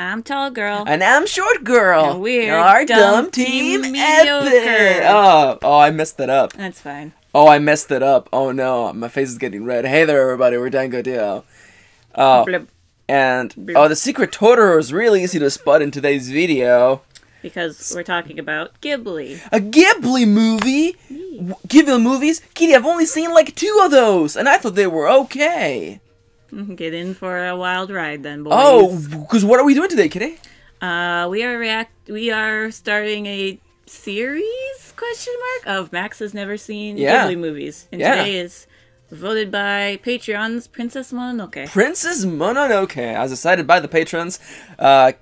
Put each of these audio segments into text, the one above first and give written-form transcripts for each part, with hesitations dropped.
I'm Tall Girl. And I'm Short Girl. And we're our Dumb Team Team Epic. Mediocre. Oh, I messed it up. That's fine. Oh, I messed it up. Oh no, my face is getting red. Hey there, everybody. We're Dango Dio. Oh, Blip. and Blip. the secret Totoro is really easy to spot in today's video. Because we're talking about Ghibli. A Ghibli movie. Ghibli movies. Kitty, I've only seen like 2 of those, and I thought they were okay. Get in for a wild ride then, boys. Oh, because what are we doing today, Kitty? We are starting a series of Max has never seen Yeah. Ghibli movies. And Yeah. today is voted by Patreon's Princess Mononoke. Princess Mononoke, as decided by the patrons.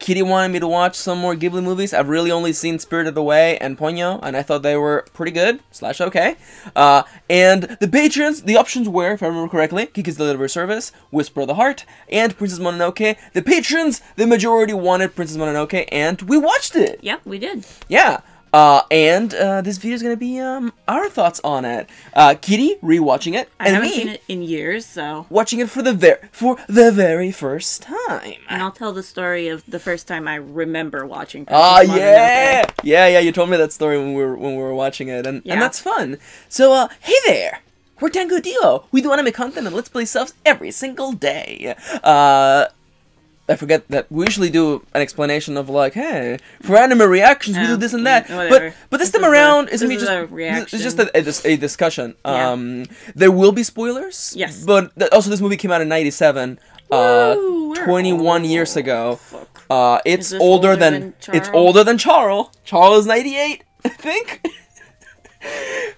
Kitty wanted me to watch some more Ghibli movies. I've really only seen Spirited Away and Ponyo, and I thought they were pretty good, / okay. And the patrons, the options were, if I remember correctly, Kiki's Delivery Service, Whisper of the Heart, and Princess Mononoke. The patrons, the majority wanted Princess Mononoke, and we watched it! Yep, we did. Yeah. And this video is going to be our thoughts on it. Kitty rewatching it, I and haven't me seen it in years, so... watching it for the very first time. And I'll tell the story of the first time I remember watching Oh Princess Mononoke. yeah. You told me that story when we were watching it, and Yeah. that's fun. So hey there, we're Dango Dio. We do anime content and Let's Play stuff every single day. I forget that we usually do an explanation of like, hey, for anime reactions we do this and that. whatever. But this time around, this it's is a reaction. just a discussion. Yeah. There will be spoilers. Yes. But also, this movie came out in '97. Woo, we're 21 old. year ago. Fuck. It's Is this older older than than it's Charles? older than Charles. Charles is 98, I think.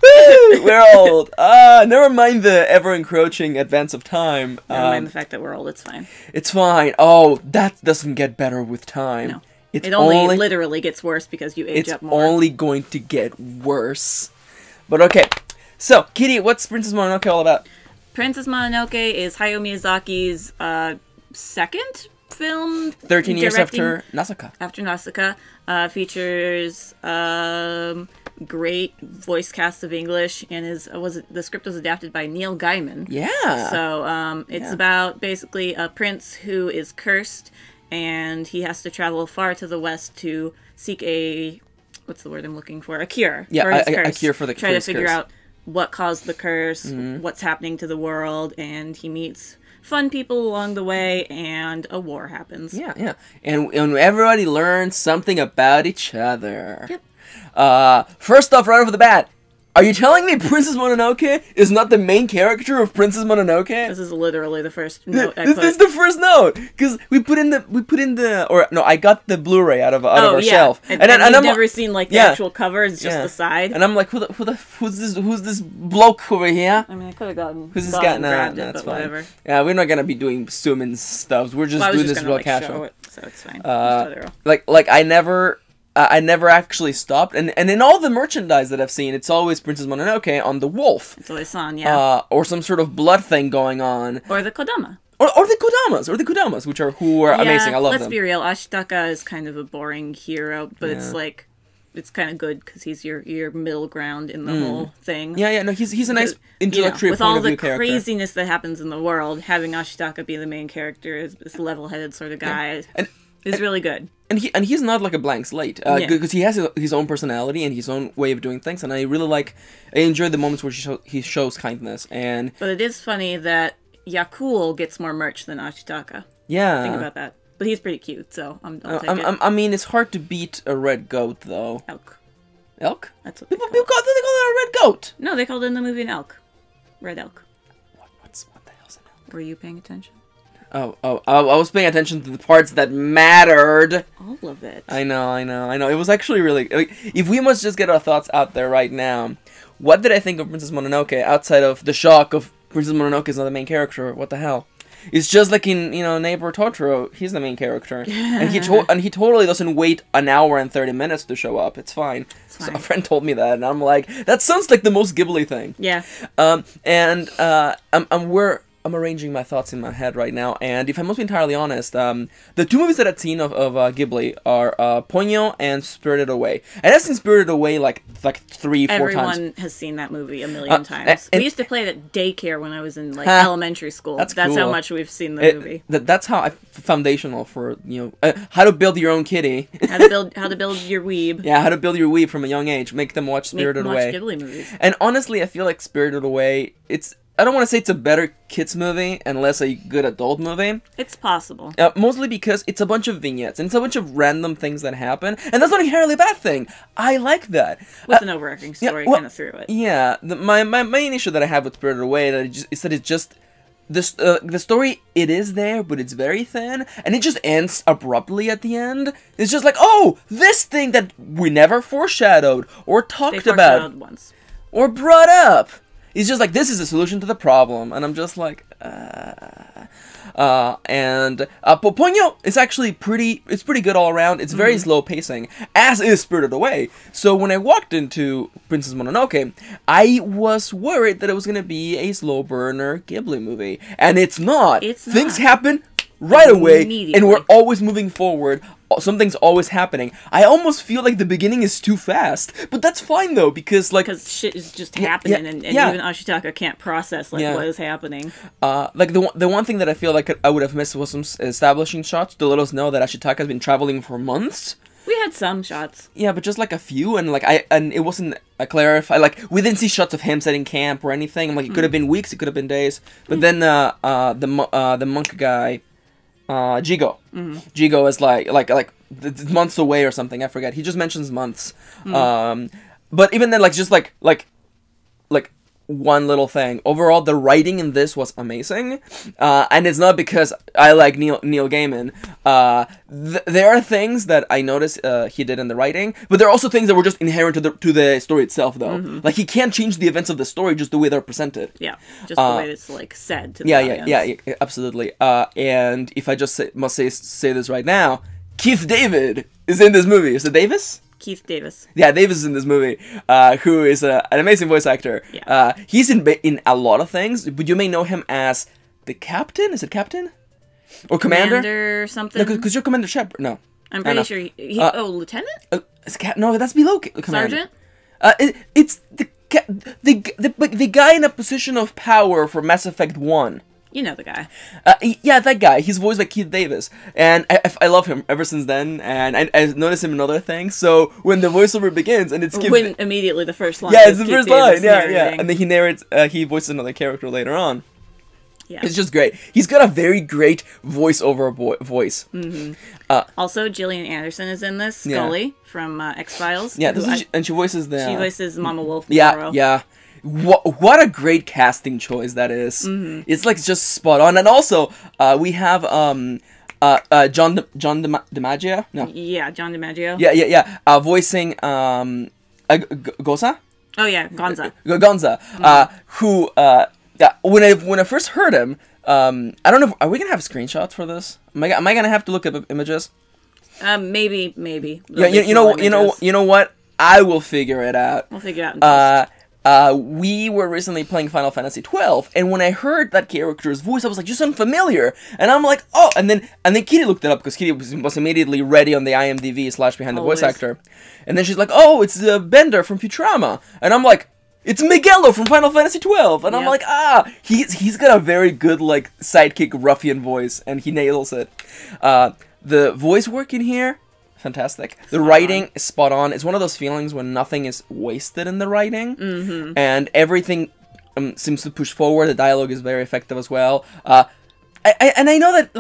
Woo, we're old. Never mind the ever encroaching advance of time. Never mind the fact that we're old, it's fine. It's fine. Oh, that doesn't get better with time. No. It's It only literally gets worse because you age it's up more. only going to get worse. But okay. So, Kitty, what's Princess Mononoke all about? Princess Mononoke is Hayao Miyazaki's second film. 13 years directing after Nausicaa. After Nausicaa. Features great voice cast of English, and the script was adapted by Neil Gaiman. Yeah. So it's about basically a prince who is cursed, and he has to travel far to the west to seek what's the word I'm looking for? A cure. Yeah, for his a curse. cure for the Try to his figure curse. out what caused the curse, what's happening to the world, and he meets fun people along the way, and a war happens. Yeah. And everybody learns something about each other. Yep. First off, right off the bat, are you telling me Princess Mononoke is not the main character of Princess Mononoke? This is literally the first note I This put. is the first note, because I got the Blu-ray out of our shelf, and you've I'm never seen like the yeah. actual cover; it's just the side. and I'm like, who's this bloke over here? I mean, I could have gotten. Who's this guy? grabbed it, That's but fine. whatever. Yeah, we're not gonna be doing Sumin stuff. We're just Well, I was doing just this gonna real casual. show it, so it's fine. Just Like I never actually stopped, and in all the merchandise that I've seen, it's always Princess Mononoke on the wolf, it's always on, yeah. or some sort of blood thing going on, Or the Kodama. or the Kodamas, which are amazing. I love let's them. be real. Ashitaka is kind of a boring hero, but it's kind of good because he's your middle ground in the whole thing. Yeah, no, he's a nice introductory with point all of the view character. craziness that happens in the world, having Ashitaka be the main character is this level-headed sort of guy is really good. And he's not like a blank slate, because he has his own personality and his own way of doing things, and I enjoy the moments where he shows kindness. But it is funny that Yakul gets more merch than Ashitaka. Yeah, Think about that. But he's pretty cute, so I'll take it. I mean, it's hard to beat a red goat, though. Elk. Elk? That's what People they call call it a red goat. No, they called it in the movie an elk. Red elk. What the hell's an elk? Were you paying attention? Oh, I was paying attention to the parts that mattered. All of it. I know. It was actually really... if we must just get our thoughts out there right now, what did I think of Princess Mononoke outside of the shock of Princess Mononoke is not the main character? What the hell? It's just like in, Neighbor Totoro, he's the main character. And he totally doesn't wait an hour and 30 minutes to show up. It's fine. So a friend told me that, and I'm like, that sounds like the most Ghibli thing. Yeah. I'm arranging my thoughts in my head right now, and if I must be entirely honest, the two movies that I've seen of Ghibli are Ponyo and Spirited Away. And I've seen Spirited Away like 3-4 times. Everyone has seen that movie a million times. We used to play it at daycare when I was in like elementary school. That's cool. How much we've seen the movie. That's how foundational for how to build your own kitty. how to build your weeb. Yeah, how to build your weeb from a young age. Make them watch Spirited Away. Watch Ghibli movies. And honestly, I feel like Spirited Away, I don't want to say it's a better kids movie and less a good adult movie. It's possible. Mostly because it's a bunch of vignettes and it's a bunch of random things that happen, and that's not inherently a bad thing. I like that. With an overarching story kind of through it. Yeah, my main issue that I have with Spirited Away is that it's just the story. It is there, but it's very thin, and it just ends abruptly at the end. It's just like, oh, this thing that we never foreshadowed or talked about once or brought up. He's just like, this is the solution to the problem, and I'm just like, Ponyo is actually pretty good all around. It's very slow pacing, as is Spirited Away. So when I walked into Princess Mononoke, I was worried that it was going to be a slow burner Ghibli movie, and it's not. Things happen right away, and we're always moving forward. Something's always happening. I almost feel like the beginning is too fast, but that's fine though, because shit is just happening, and even Ashitaka can't process what is happening. Like the one thing that I feel like I would have missed was some establishing shots to let us know that Ashitaka has been traveling for months. We had some shots. Yeah, but just like a few, and it wasn't clarified. Like, we didn't see shots of him setting camp or anything. I'm like, it could have been weeks, it could have been days. But then the monk guy, Jigo. Jigo is like months away or something. I forget. He just mentions months. But even then, just like one little thing. Overall, the writing in this was amazing, and it's not because I like Neil Gaiman. There are things that I noticed he did in the writing, but there are also things that were just inherent to the story itself, though. Like, he can't change the events of the story, just the way they're presented. Yeah, just the way it's said to the audience. Yeah, absolutely. And if I just must say this right now, Keith David is in this movie. Is it Davis? Keith Davis. Yeah, Davis is in this movie, who is an amazing voice actor. Yeah. He's in a lot of things, but you may know him as the captain. Is it captain? Or commander? Something? No, because you're Commander Shepard. No. I'm pretty sure lieutenant? No, that's below commander. Sergeant? It's the guy in a position of power for Mass Effect 1. You know the guy. Yeah, that guy. He's voiced by Keith Davis. And I love him ever since then. And I noticed him in other things. So when the voiceover begins and it's Keith... immediately the first line. Yeah, it's the first line. Yeah. And then he narrates, he voices another character later on. Yeah. It's just great. He's got a very great voiceover voice. Also, Gillian Anderson is in this. Scully from X-Files. Yeah, and she voices She voices Mama Wolf. Yeah. What a great casting choice that is. It's just spot on. And also, we have John DiMaggio. No. Yeah, John DiMaggio. Yeah. Voicing Goza. Oh yeah, Gonza. Gonza. Who when I first heard him, I don't know. Are we gonna have screenshots for this? Am I gonna have to look up images? Maybe. Yeah, you know what? I will figure it out. We'll figure it out in post. We were recently playing Final Fantasy 12, and when I heard that character's voice, I was like, "You sound familiar," and I'm like, "Oh!" And then Kitty looked it up because Kitty was immediately ready on the IMDb / behind the voice actor, and then she's like, "Oh, it's Bender from Futurama," and I'm like, "It's Miguelo from Final Fantasy 12," and I'm like, he's got a very good sidekick ruffian voice, and he nails it. The voice work in here. Fantastic. The writing is spot on. It's one of those feelings when nothing is wasted in the writing, and everything seems to push forward. The dialogue is very effective as well. I know that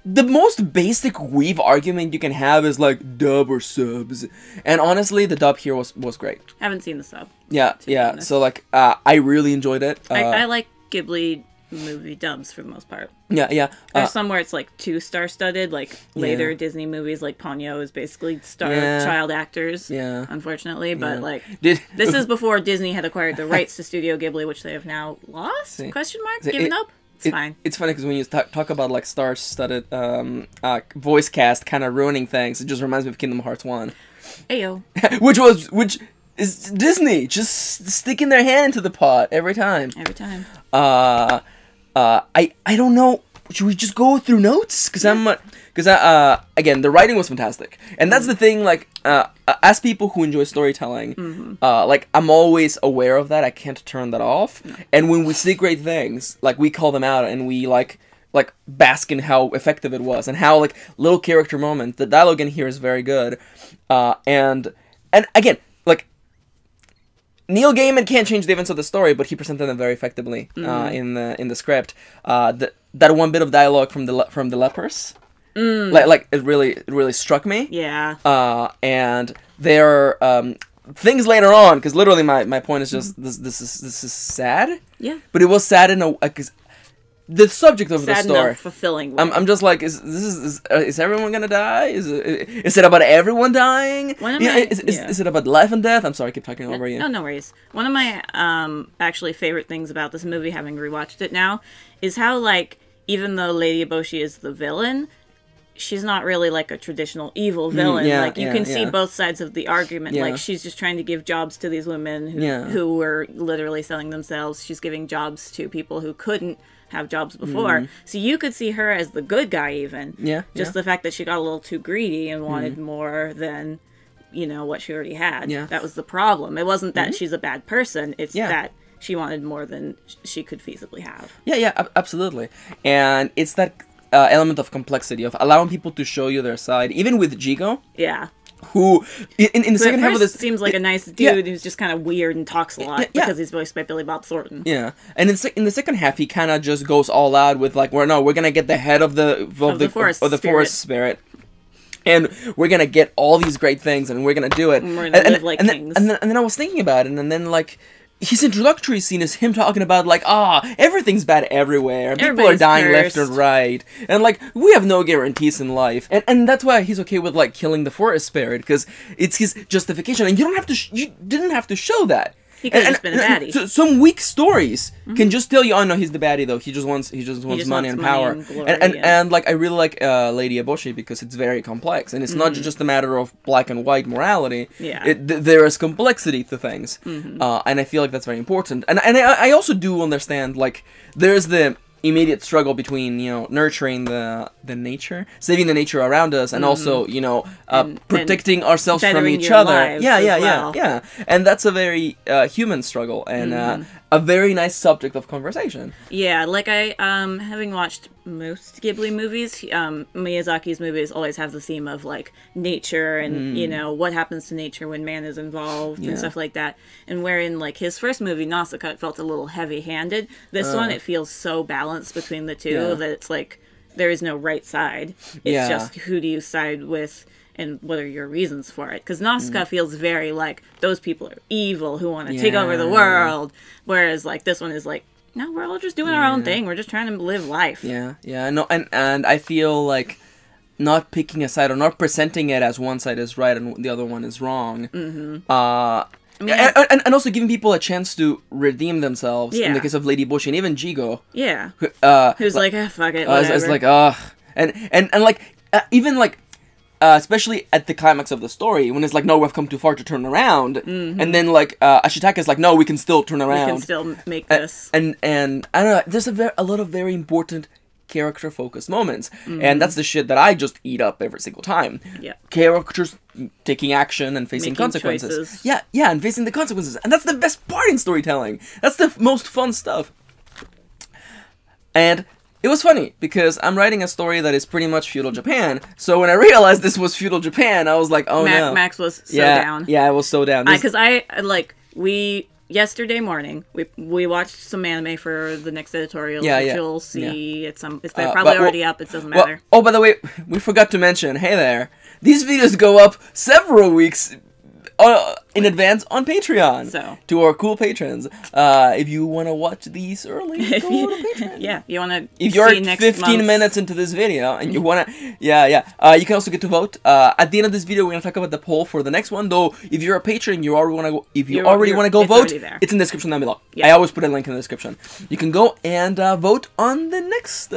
the most basic weave argument you can have is dub or subs, and honestly, the dub here was great. I haven't seen the sub. Yeah. So I really enjoyed it. I like Ghibli movie dubs for the most part. Yeah. There's some where it's 2-star studded, later Disney movies Ponyo is basically child actors. Yeah. Unfortunately, but this is before Disney had acquired the rights to Studio Ghibli, which they have now lost? Question mark? Given up? It's fine. It's funny because when you talk about star-studded voice cast kind of ruining things, it just reminds me of Kingdom Hearts 1. Ayo. which is Disney just sticking their hand into the pot every time. I don't know. Should we just go through notes? Because again, the writing was fantastic, and that's the thing. Like, as people who enjoy storytelling, like I'm always aware of that. I can't turn that off. No. And when we see great things, like we call them out, and we like bask in how effective it was, and how like little character moments. The dialogue in here is very good, and again, like Neil Gaiman can't change the events of the story, but he presented them very effectively in the script. That one bit of dialogue from the lepers, like it really struck me. Yeah. And there are things later on, because literally my point is just this is sad. Yeah. But it was sad in a because the subject of sad the story, fulfilling. I'm just like, is everyone gonna die? Is it about everyone dying? Is it about life and death? I'm sorry, I keep talking over you. No worries. One of my actually favorite things about this movie, having rewatched it now, is how like even though Lady Eboshi is the villain, she's not really like a traditional evil villain. You can see both sides of the argument. Yeah. Like she's just trying to give jobs to these women who were literally selling themselves. She's giving jobs to people who couldn't have jobs before. So you could see her as the good guy even. Just the fact that she got a little too greedy and wanted more than, what she already had. That was the problem. It wasn't that she's a bad person. It's that she wanted more than she could feasibly have. Absolutely. And it's that element of complexity, of allowing people to show you their side, even with Jigo. Yeah. Who, in the second half of this... seems like a nice dude who's just kind of weird and talks a lot because he's voiced by Billy Bob Thornton. Yeah. And in the second half, he kind of just goes all out with, like, we're going to get the head of the forest spirit. And we're going to get all these great things, and we're going to do it. And we're going to live like kings. And then I was thinking about it, and then, like... His introductory scene is him talking about, like, everything's bad everywhere. People are dying left and right. And, like, we have no guarantees in life. And that's why he's okay with, like, killing the forest spirit, because it's his justification. And you didn't have to show that. He could have just been a baddie. So, some weak stories can just tell you, oh no, he's the baddie though. He just wants money and power. And like I really like Lady Eboshi because it's very complex, and it's not just a matter of black and white morality. Yeah. There is complexity to things, and I feel like that's very important. And I also do understand, like, there's the immediate struggle between nurturing the nature, saving the nature around us, and also protecting ourselves from each other. Yeah. And that's a very human struggle, and a very nice subject of conversation. Yeah, like I having watched most Ghibli movies, Miyazaki's movies always have the theme of like nature and what happens to nature when man is involved and stuff like that. And wherein like his first movie Nausicaa, it felt a little heavy-handed. This one, it feels so balanced between the two that it's like there is no right side. It's just who do you side with and what are your reasons for it. Because Nausicaa feels very like those people are evil who want to take over the world, whereas like this one is like, no, we're all just doing our own thing. We're just trying to live life. No, and I feel like not picking a side or not presenting it as one side is right and the other one is wrong. And also giving people a chance to redeem themselves in the case of Lady Eboshi and even Jigo. Yeah. Who's like, fuck it, whatever. It's like, and like, even like, especially at the climax of the story, when it's like, no, we've come too far to turn around, and then like Ashitaka is like, no, we can still turn around. We can still make this. And I don't know, there's a lot of very important character-focused moments, and that's the shit that I just eat up every single time. Yeah. Characters taking action and facing consequences. Choices. Yeah, and facing the consequences, and that's the best part in storytelling. That's the most fun stuff. And it was funny, because I'm writing a story that is pretty much feudal Japan, so when I realized this was feudal Japan, I was like, oh no. Max was so down. Yeah, I was so down. Because yesterday morning, we watched some anime for the next editorial, which you'll see it's probably already up, it doesn't matter. Oh, by the way, we forgot to mention, hey there, these videos go up several weeks in advance on Patreon. So to our cool patrons, if you want to watch these early, go to Patreon. Yeah, you want to. If you're 15 minutes into this video and you want to, you can also get to vote. At the end of this video, we're gonna talk about the poll for the next one. Though, if you're a patron, you already want to go. If you already want to go vote, it's in the description down below. Yeah. I always put a link in the description. You can go and vote on the next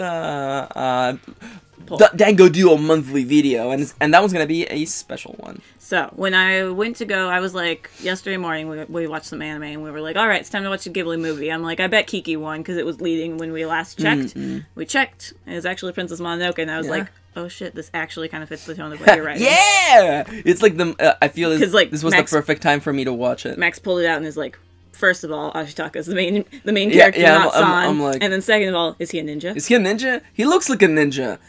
Dango do a monthly video, and that one's gonna be a special one. So when I went to go, I was like, yesterday morning we watched some anime, and we were like, all right, it's time to watch a Ghibli movie. I'm like, I bet Kiki won because it was leading when we last checked. We checked, and it was actually Princess Mononoke, and I was like, oh shit, this actually kind of fits the tone of what you're writing. Yeah, it's like I feel like this was Max, the perfect time for me to watch it. Max pulled it out and is like, first of all, Ashitaka's the main character, not San. I'm like, and then second of all, is he a ninja? Is he a ninja? He looks like a ninja.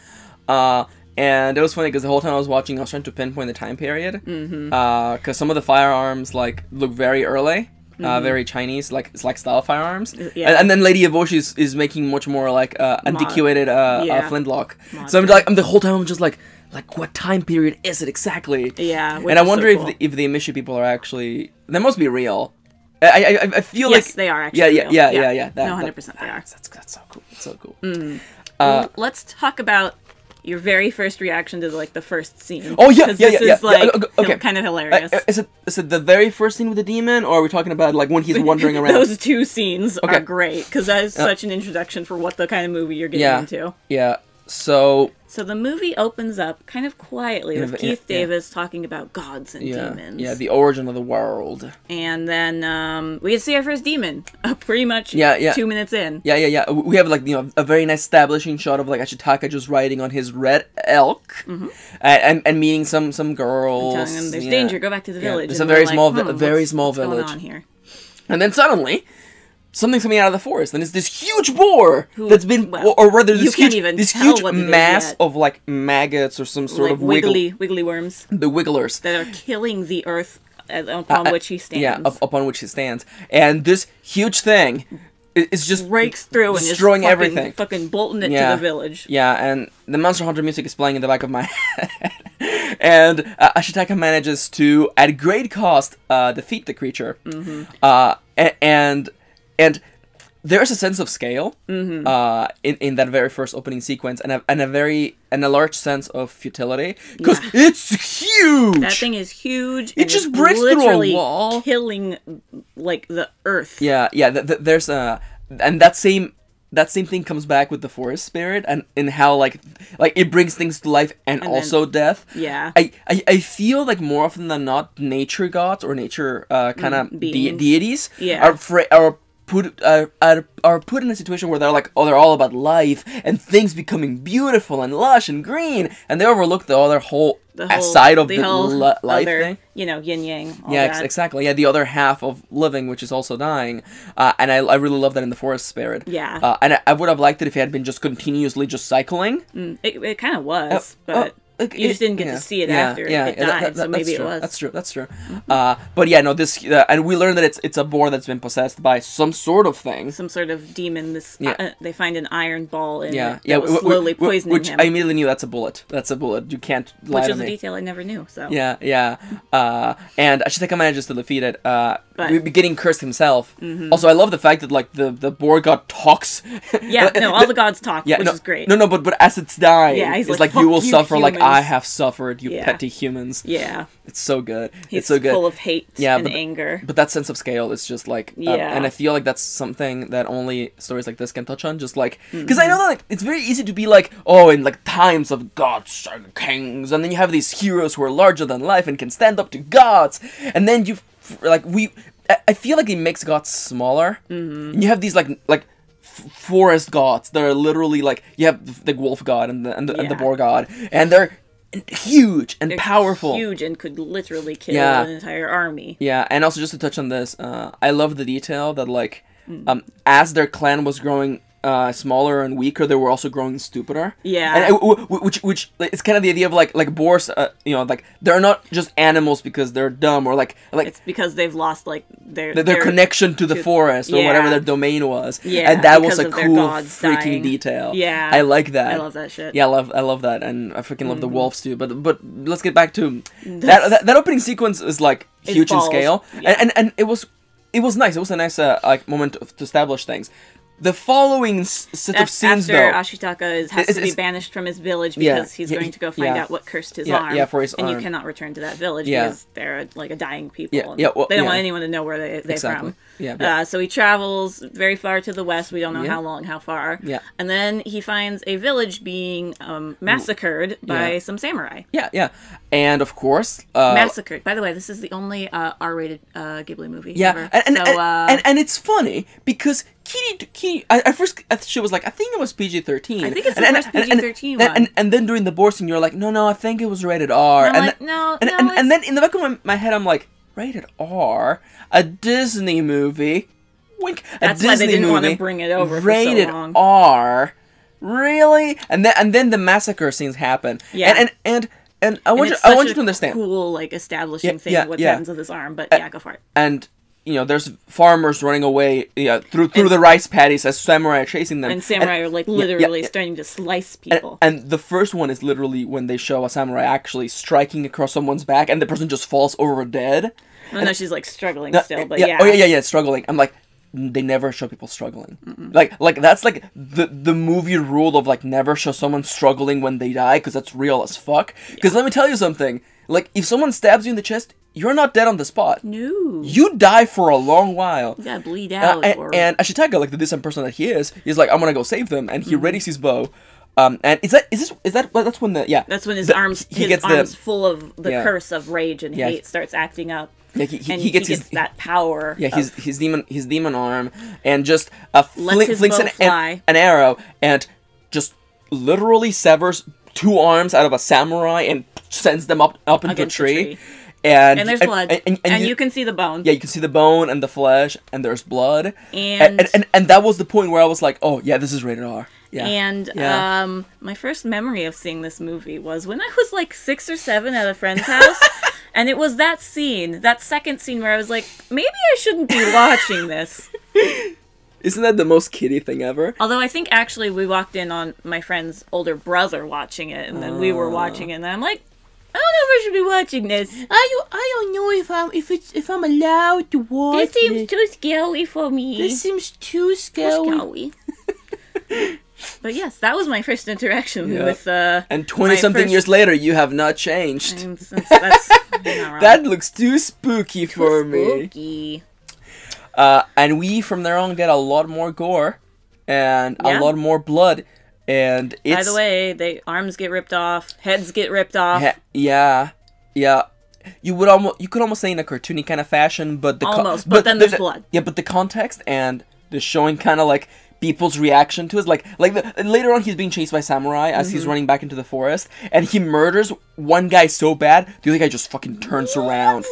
And it was funny because the whole time I was watching, I was trying to pinpoint the time period. Because some of the firearms like look very early, very Chinese, like it's like style firearms. And then Lady Eboshi is making much more like antiquated flintlock. Modern. So I'm the whole time I'm just like what time period is it exactly? Yeah. And I wonder if the Emishi people are actually, they must be real. I feel like they are actually. Yeah. No, 100% they are. That's so cool. That's so cool. Let's talk about your very first reaction to like the first scene. Oh yeah, this is like okay. Kind of hilarious. Is it the very first scene with the demon, or are we talking about like when he's wandering around? Those two scenes are great because that is such an introduction for what the kind of movie you're getting into. Yeah. So the movie opens up kind of quietly with Keith Davis talking about gods and demons. Yeah, the origin of the world. And then we see our first demon pretty much 2 minutes in. Yeah. We have like a very nice establishing shot of like Ashitaka just riding on his red elk and meeting some girls. And telling them there's danger, go back to the village. It's a very small village. What's going on here? And then suddenly something's coming out of the forest, and it's this huge boar that's been, or rather, this huge mass of like maggots or some sort of wiggly worms. The wigglers that are killing the earth upon which he stands. Yeah, upon which he stands, and this huge thing is just breaks through and destroying everything, fucking bolting it to the village. Yeah, and the Monster Hunter music is playing in the back of my head, and Ashitaka manages to, at great cost, defeat the creature, and there's a sense of scale in that very first opening sequence, and a large sense of futility because it's huge. That thing is huge. It just breaks through a wall, killing like the earth. Yeah. There's and that same thing comes back with the forest spirit and in how like it brings things to life and also then, death. Yeah. I feel like more often than not, nature gods or nature kind of deities are put in a situation where they're like, they're all about life and things becoming beautiful and lush and green, and they overlook the other whole side of the life thing. Yin yang. Exactly. Yeah, the other half of living, which is also dying, and I really love that in the forest spirit. Yeah. And I would have liked it if it had been just continuously just cycling. It kind of was, but. You just didn't get to see it after it died, so maybe it was. That's true. But yeah, no, this and we learned that it's a boar that's been possessed by some sort of thing, some sort of demon. They find an iron ball in it that was slowly poisoning which him. I immediately knew that's a bullet. You can't lie to me. Which is a detail I never knew. So yeah. And Ashitaka manages to defeat it. Getting cursed himself. Also, I love the fact that like the boar god talks. All the gods talk, which is great. But as it's dying, he's it's like you will suffer humans. like I have suffered, you petty humans. Yeah. It's so good. It's so good. Full of hate and but, anger. But that sense of scale is just like, and I feel like that's something that only stories like this can touch on. Just like, because I know that like, it's very easy to be like, in like times of gods and kings, and then you have these heroes who are larger than life and can stand up to gods, and then I feel like it makes gods smaller. And you have these like forest gods that are literally like, you have the wolf god and the boar god, and they're huge and powerful, huge, and could literally kill an entire army. Yeah, and also just to touch on this, I love the detail that like as their clan was growing smaller and weaker, they were also growing stupider. Yeah, and which it's kind of the idea of like boars. Like they're not just animals because they're dumb, or like it's because they've lost like their connection to the forest or whatever their domain was. Yeah, and that was a cool freaking detail. Yeah, I like that. I love that shit. Yeah, I love that, and I freaking love the wolves too. But let's get back to that opening sequence is like huge in scale, and it was nice. It was a nice like moment to establish things. the following set of That's scenes, after though. Ashitaka has to be banished from his village because he's going to go find out what cursed his arm. Yeah, for his and arm. you cannot return to that village because they're like a dying people. Well, they don't want anyone to know where they're from. Yeah. So he travels very far to the west. We don't know how long, how far. Yeah. And then he finds a village being massacred by some samurai. Yeah. And of course, Massacred. By the way, this is the only R-rated Ghibli movie ever. And it's funny because Kitty, at first she was like, I think it was PG-13. I think it's the first PG-13 one. And then during the board scene, you're like, no, I think it was rated R. And I'm like, no. And then in the back of my head, I'm like, rated R? A Disney movie? Wink. That's why they didn't want to bring it over rated for so long. R? Really? And then the massacre scenes happen. Yeah. And I want you to understand. Cool, like establishing thing of what happens with his arm, but go for it. And there's farmers running away through the rice paddies as samurai are chasing them. And samurai are like literally starting to slice people. And the first one is literally when they show a samurai actually striking across someone's back, and the person just falls over dead. No, she's like struggling still, but yeah. Oh yeah, struggling. I'm like, they never show people struggling. Like that's like the movie rule of like never show someone struggling when they die, because that's real as fuck. Because let me tell you something. Like if someone stabs you in the chest, you're not dead on the spot. No. You die for a long while. You gotta bleed out. And Ashitaka, like the decent person that he is, he's like, I'm gonna go save them, and he readies his bow. And that's when that's when his arms full of the curse of rage and hate starts acting up. Yeah, he gets that power. Yeah, his demon arm, and just flings an arrow, and just literally severs 2 arms out of a samurai and sends them up into a tree. And there's blood, and you can see the bone. Yeah, you can see the bone and the flesh, and there's blood. And that was the point where I was like, oh yeah, this is rated R. Yeah. And my first memory of seeing this movie was when I was like 6 or 7 at a friend's house. And it was that scene, that second scene where I was like, maybe I shouldn't be watching this. Isn't that the most kiddie thing ever? Although I think actually we walked in on my friend's older brother watching it, and then we were watching it, and I'm like, I don't know if I should be watching this. I don't know if I'm allowed to watch this seems too scary for me. This seems too scary. But yes, that was my first interaction with and 20-something years later, you have not changed. That's that looks too spooky for me. And we, from there on, get a lot more gore and a lot more blood. And it's... By the way, arms get ripped off, heads get ripped off. Yeah. You could almost say in a cartoony kind of fashion, but but then there's blood. Yeah, but the context and the showing kind of like people's reaction to it, later on he's being chased by samurai as he's running back into the forest, and he murders one guy so bad the other guy just fucking turns around.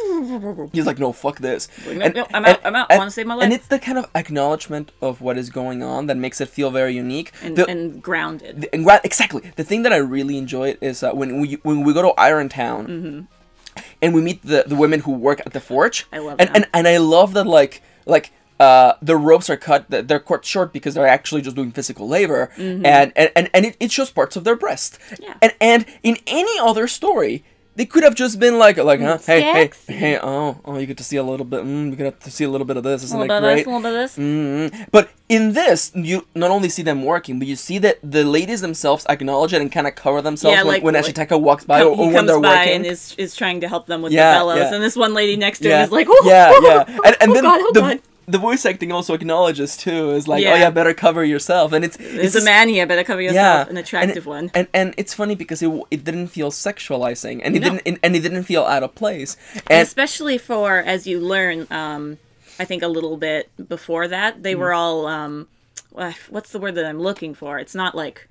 He's like, no, fuck this. I'm out. I want to save my life. And it's the kind of acknowledgement of what is going on that makes it feel very unique and grounded. Exactly. The thing that I really enjoy is when we go to Irontown and we meet the women who work at the forge. I love that. And I love that the ropes are cut, they're cut short because they're actually just doing physical labor, and it shows parts of their breast. Yeah. And in any other story, they could have just been like, huh? Hey, oh, you get to see a little bit, you get to see a little bit of this, isn't it great? A little bit of this. Mm-hmm. But in this, you not only see them working, but you see that the ladies themselves acknowledge it and kind of cover themselves when Ashitaka walks by or when they're working. And is trying to help them with the bellows, and this one lady next to him is like, and then the voice acting also acknowledges too, is like, better cover yourself, and it's a man here, better cover yourself, an attractive one. And it's funny because it didn't feel sexualizing, and it didn't feel out of place, and especially for, as you learn, I think a little bit before that, they were all what's the word that I'm looking for? It's not like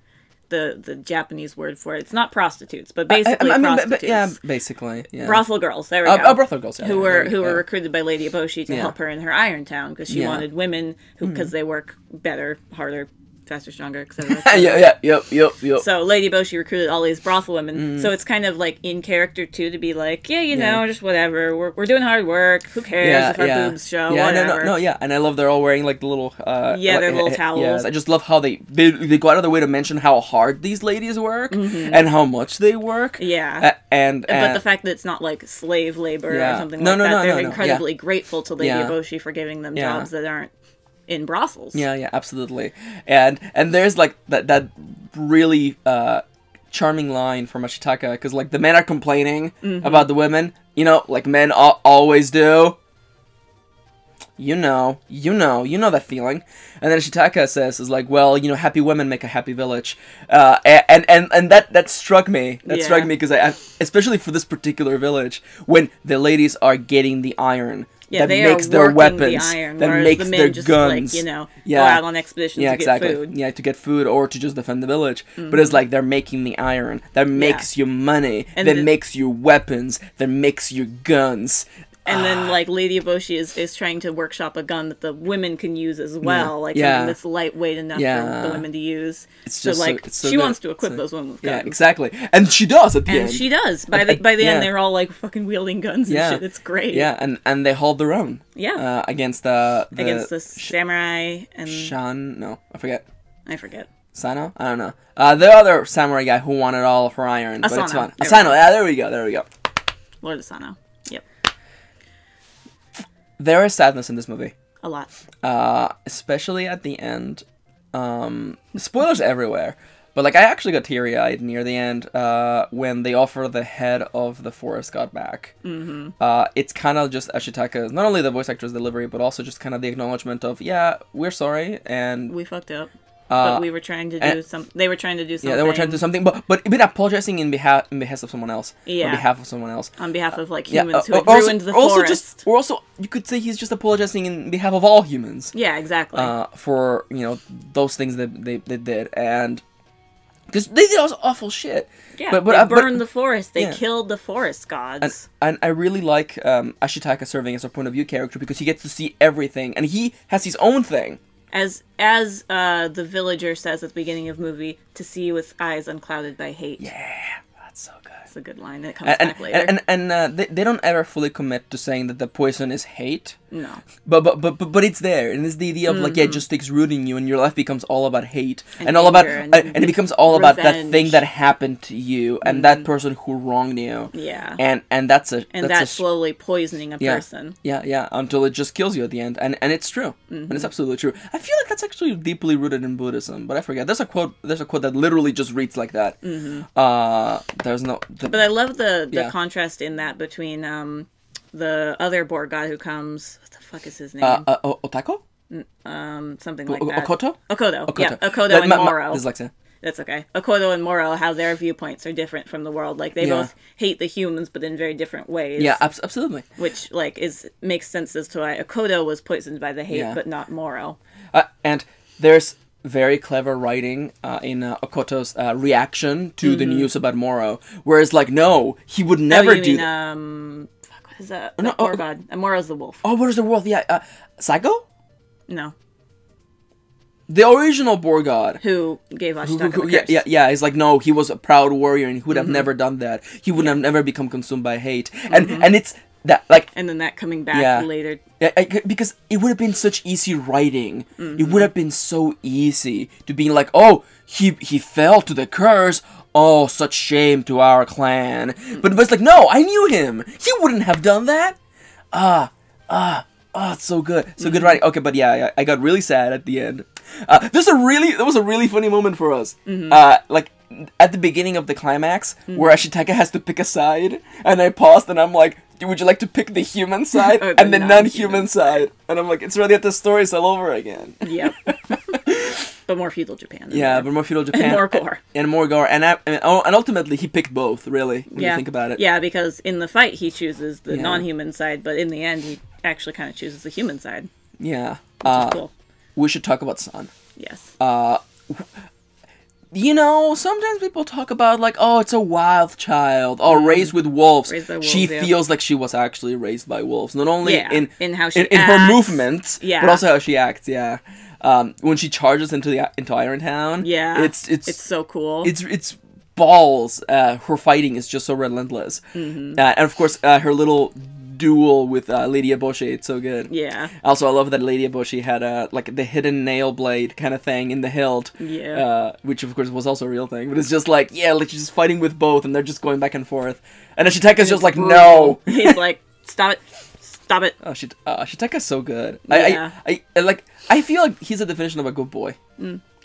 the Japanese word for it. It's not prostitutes, but basically prostitutes. Basically. Brothel girls. There we go. Brothel girls. Yeah, who were recruited by Lady Eboshi to help her in her Irontown because she wanted women who, because they work better, harder, faster, stronger, etc. Yep. So Lady Eboshi recruited all these brothel women. So it's kind of like in character too, to be like, you know, just whatever. We're doing hard work. Who cares if our boobs show? Whatever. No. And I love they're all wearing like the little their little towels. Yeah, I just love how they go out of their way to mention how hard these ladies work and how much they work. Yeah. But the fact that it's not like slave labor or something like that. They're incredibly grateful to Lady Eboshi for giving them jobs that aren't in brothels. Yeah, absolutely. And there's like that really charming line from Ashitaka, because like the men are complaining about the women, like men always do. You know that feeling. And then Ashitaka is like, well, happy women make a happy village. And that struck me. That struck me because I, especially for this particular village, when the ladies are getting the iron. Yeah, that makes their weapons, the iron, that makes the men their just guns. go out on expeditions to get food. Yeah, to get food or to just defend the village. But it's like they're making the iron that makes you money, that makes you weapons, that makes you guns. And then, like, Lady Eboshi is trying to workshop a gun that the women can use as well. Something that's lightweight enough for the women to use. It's just she wants to equip those women with guns. Yeah, exactly. And she does at the end. And she does. By the end, they're all, like, fucking wielding guns and shit. It's great. Yeah, and they hold their own. Yeah. Against the samurai and... Shan... No, I forget. Sano? I don't know. The other samurai guy who wanted all of her iron. Asano. But it's fun. Asano. Yeah, there we go. Lord Asano. Yep. There is sadness in this movie. A lot. Especially at the end. Spoilers everywhere. But, like, I actually got teary-eyed near the end when they offer the head of the forest god back. It's kind of just Ashitaka's, not only the voice actor's delivery, but also just kind of the acknowledgement of, yeah, we're sorry, and... we fucked up. But we were trying to do something. They were trying to do something. Yeah, they were trying to do something, but apologizing in behalf of someone else. Yeah. On behalf of someone else. On behalf of, like, humans who had ruined the forest. Or also, you could say he's just apologizing in behalf of all humans. Yeah, exactly. For, those things that they did. And... because they did awful shit. Yeah, they burned the forest. They killed the forest gods. And I really like Ashitaka serving as our point of view character because he gets to see everything. And he has his own thing. As the villager says at the beginning of the movie, to see with eyes unclouded by hate. Yeah, that's so good. It's a good line that comes back later. And they don't ever fully commit to saying that the poison is hate. No. But it's there, and it's the idea of like it just takes root in you, and your life becomes all about hate, and all anger, about and it becomes all revenge. about that thing that happened to you, and that person who wronged you. Yeah. And that's slowly poisoning a person. Yeah, until it just kills you at the end, and it's true, and it's absolutely true. I feel like that's actually deeply rooted in Buddhism, but I forget. There's a quote that literally just reads like that. There's no. But I love the contrast in that between the other board god who comes. What the fuck is his name? Otako? Something like that. Okoto? Okoto. Yeah, Okoto and Moro. Dyslexia. That's okay. Okoto and Moro, how their viewpoints are different from the world. Like, they both hate the humans, but in very different ways. Yeah, absolutely. Which, like, makes sense as to why Okoto was poisoned by the hate, but not Moro. And there's very clever writing in Okoto's reaction to the news about Moro. Whereas, like, no, he would never do that. Fuck, what is that? Poor god. Moro's the wolf. Oh, what is the wolf? Yeah, Saigo? No. The original boar god. Who gave Ashitaka the curse. Yeah, he's like, no, he was a proud warrior and he would have never done that. He would have never become consumed by hate. And it's that, like... and then that coming back later. Yeah, because it would have been such easy writing. It would have been so easy to be like, oh, he fell to the curse. Oh, such shame to our clan. But it's like, no, I knew him. He wouldn't have done that. Oh, it's so good. So good writing. Okay, but yeah, I got really sad at the end. That was a really funny moment for us. Like, at the beginning of the climax, where Ashitaka has to pick a side, and I paused and I'm like, would you like to pick the human side and the non-human side? And I'm like, it's really at the stories all over again. Yep. But more feudal Japan. Yeah, but more feudal Japan. And more gore. And more gore. And ultimately, he picked both, really, when you think about it. Yeah, because in the fight, he chooses the non-human side, but in the end, he actually kind of chooses the human side. Yeah. Which is cool. We should talk about Sun. Yes. Sometimes people talk about, like, oh, it's a wild child. Oh, raised with wolves. Raised by wolves, she feels like she was actually raised by wolves. Not only in how she in her movements, but also how she acts, when she charges into Iron Town. Yeah. It's so cool. It's balls. Her fighting is just so relentless. And of course, her little duel with Lady Eboshi, it's so good. Yeah. Also, I love that Lady Eboshi had like the hidden nail blade kind of thing in the hilt. Yeah. Which of course was also a real thing, but it's just like, like she's fighting with both, and they're just going back and forth. And Ashitaka's just like, no. He's like, stop it. Stop it. Oh, Shitaka's so good. Yeah. I feel like he's the definition of a good boy.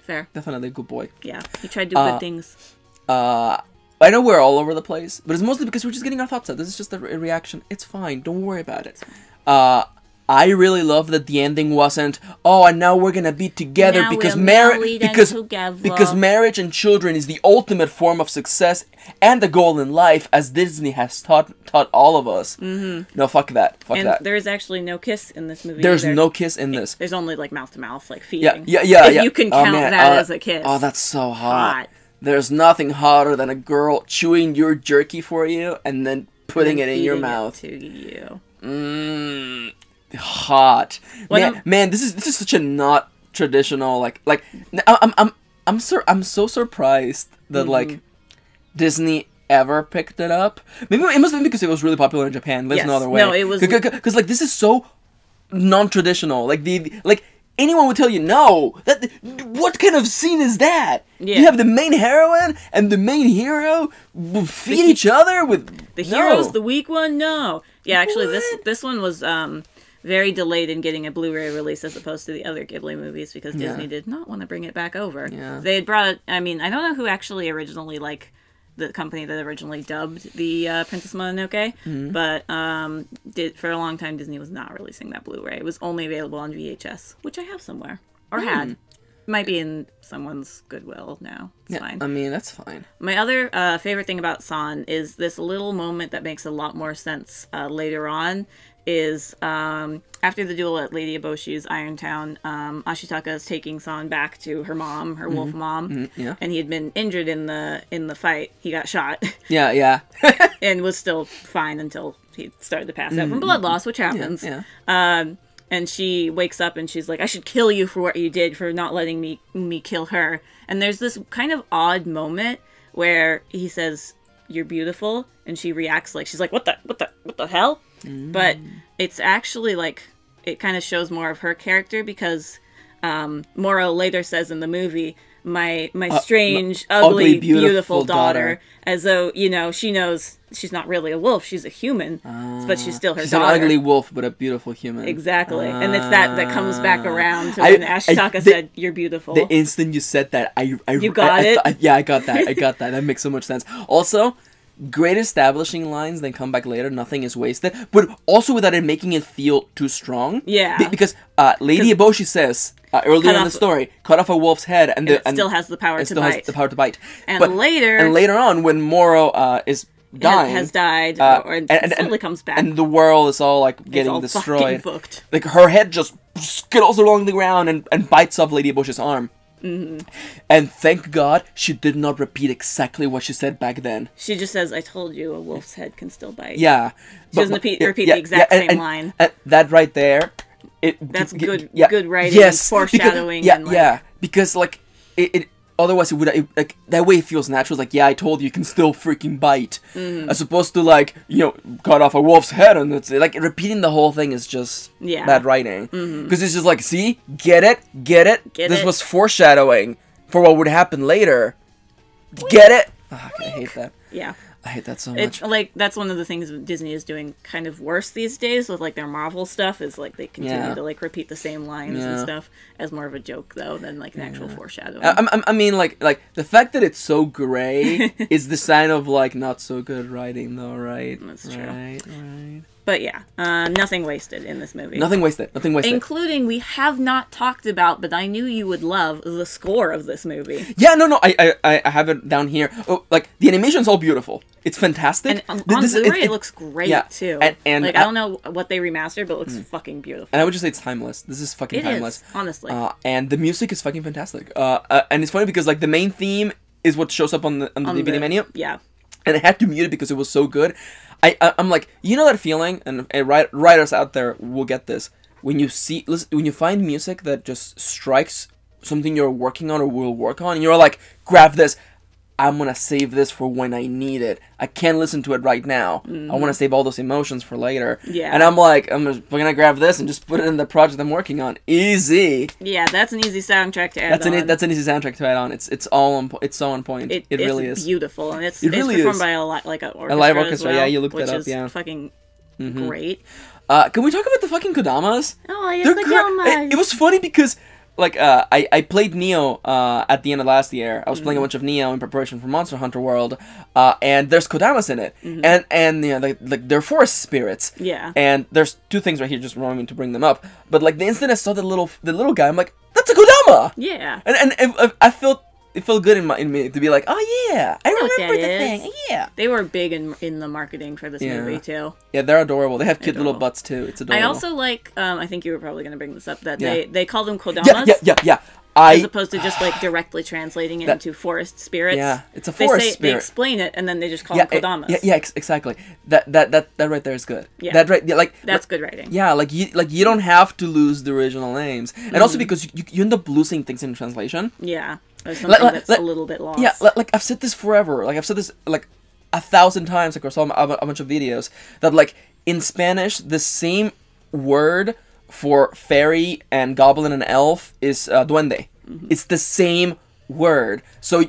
Fair. Definitely a good boy. Yeah, he tried to do good things. I know we're all over the place, but it's mostly because we're just getting our thoughts out. This is just a reaction. It's fine. Don't worry about it. I really love that the ending wasn't, oh, and now we're gonna be together Now because we're marriage together. because marriage and children is the ultimate form of success and the goal in life, as Disney has taught all of us. No, fuck that. Fuck And that. there is actually no kiss in this movie. There's either. no kiss in this. There's only like mouth to mouth, like Yeah, feeding. yeah. If you can count that as a kiss. Oh, that's so hot. Hot. There's nothing hotter than a girl chewing your jerky for you and then putting it in your Feeding mouth. to you. Hot. Well, Man, this is such a not traditional like I'm so surprised that like Disney ever picked it up. Maybe it must have been because it was really popular in Japan. There's Yes. no other way. No, it was because like this is so non-traditional. Like anyone would tell you no. That what kind of scene is that? Yeah. You have the main heroine and the main hero feed each other with The no. hero's the weak one? No. Yeah, actually, What? this one was very delayed in getting a Blu-ray release as opposed to the other Ghibli movies because Disney did not want to bring it back over. Yeah. They had brought, I mean, I don't know who actually originally, like, the company that originally dubbed the Princess Mononoke, but for a long time Disney was not releasing that Blu-ray. It was only available on VHS, which I have somewhere, or had. Might be in someone's Goodwill now. It's fine. I mean, that's fine. My other favorite thing about San is this little moment that makes a lot more sense later on is after the duel at Lady Eboshi's Irontown, Ashitaka is taking San back to her mom, her wolf mom, yeah. and he had been injured in the fight. He got shot Yeah. and was still fine until he started to pass out from blood loss, which happens. Yeah. And she wakes up and she's like, I should kill you for what you did, for not letting me kill her. And there's this kind of odd moment where he says, you're beautiful, and she reacts like, she's like, what the hell? But it's actually like, it kind of shows more of her character because Moro later says in the movie, my strange, ugly, beautiful daughter. As though, you know, she knows she's not really a wolf, she's a human, but she's still her She's daughter. an ugly wolf, but a beautiful human. Exactly. And it's that comes back around to when Ashitaka said, you're beautiful. The instant you said that, You got it? I got that. That makes so much sense. Also, great establishing lines, then come back later, nothing is wasted, but also without it making it feel too strong. Yeah. Because Lady Eboshi says earlier in the story, cut off a wolf's head, and it still has the power to bite. Has the power to bite. And but later on, when Moro is dying, has died, and suddenly comes back, and the world is all like getting all destroyed. fucking fucked. Like her head just skittles along the ground and bites off Lady Eboshi's arm. And thank God she did not repeat exactly what she said back then. She just says, I told you a wolf's head can still bite. Yeah. She doesn't repeat the exact same line. That right there. That's good writing, yes, foreshadowing. Because like it otherwise it would like that way it feels natural. It's like, yeah, I told you, can still freaking bite, as opposed to like, you know, cut off a wolf's head, and it's like repeating the whole thing is just bad writing. Because it's just like, see, get it. This was foreshadowing for what would happen later. Get it? Oh, I hate that. Yeah. I hate that so much. It's like, that's one of the things Disney is doing kind of worse these days with like their Marvel stuff, is like they continue to like repeat the same lines and stuff as more of a joke though than like an actual foreshadowing. I mean like the fact that it's so gray is the sign of like not so good writing though, right? That's true. Right. But yeah, nothing wasted in this movie. Nothing wasted. Including, we have not talked about, but I knew you would love, the score of this movie. Yeah, no, I have it down here. Oh, like, the animation's all beautiful. It's fantastic. And on Blu-ray, it looks great, too. And like, I don't know what they remastered, but it looks fucking beautiful. And I would just say it's timeless. This is fucking timeless. It is, honestly. And the music is fucking fantastic. And it's funny because, like, the main theme is what shows up on the DVD menu. Yeah. And I had to mute it because it was so good. I'm like, you know that feeling, and writers out there will get this. When you find music that just strikes something you're working on or will work on, and you're like, grab this. I'm gonna save this for when I need it. I can't listen to it right now. I want to save all those emotions for later. Yeah. And I'm like, we're gonna grab this and just put it in the project I'm working on. Easy. Yeah, that's an easy soundtrack to add on. That's an easy soundtrack to add on. It's so on point. It really is. It's beautiful, and it's really performed by a live orchestra. A live orchestra. As well, yeah, you looked that up. Which is fucking great. Can we talk about the fucking Kodamas? Oh, yeah, They're Kodamas. It was funny because, like, I played Neo at the end of last year. I was playing a bunch of Neo in preparation for Monster Hunter World, and there's Kodamas in it, and you know, like they're forest spirits. Yeah. And there's two things right here, just wanting me to bring them up. But like the instant I saw the little guy, I'm like, that's a Kodama. Yeah. And I felt. It felt good in me to be like, oh yeah, I what remember that the is. thing. Yeah. They were big in the marketing for this movie too. Yeah, they're adorable. They have cute little Adorable. butts too. It's adorable. I also like. I think you were probably going to bring this up that Yeah. they call them Kodamas. Yeah. As opposed to just like directly translating it into forest spirits. Yeah, it's a forest They spirit. explain it and then they just call them Kodamas. Exactly. That right there is good. Yeah. That right, yeah, like That's good writing. yeah, like you don't have to lose the original names, and also because you end up losing things in translation. Yeah. There's something that's a little bit lost. Yeah, like I've said this forever. Like I've said this like 1,000 times across a bunch of videos that like in Spanish the same word for fairy and goblin and elf is duende. It's the same word. So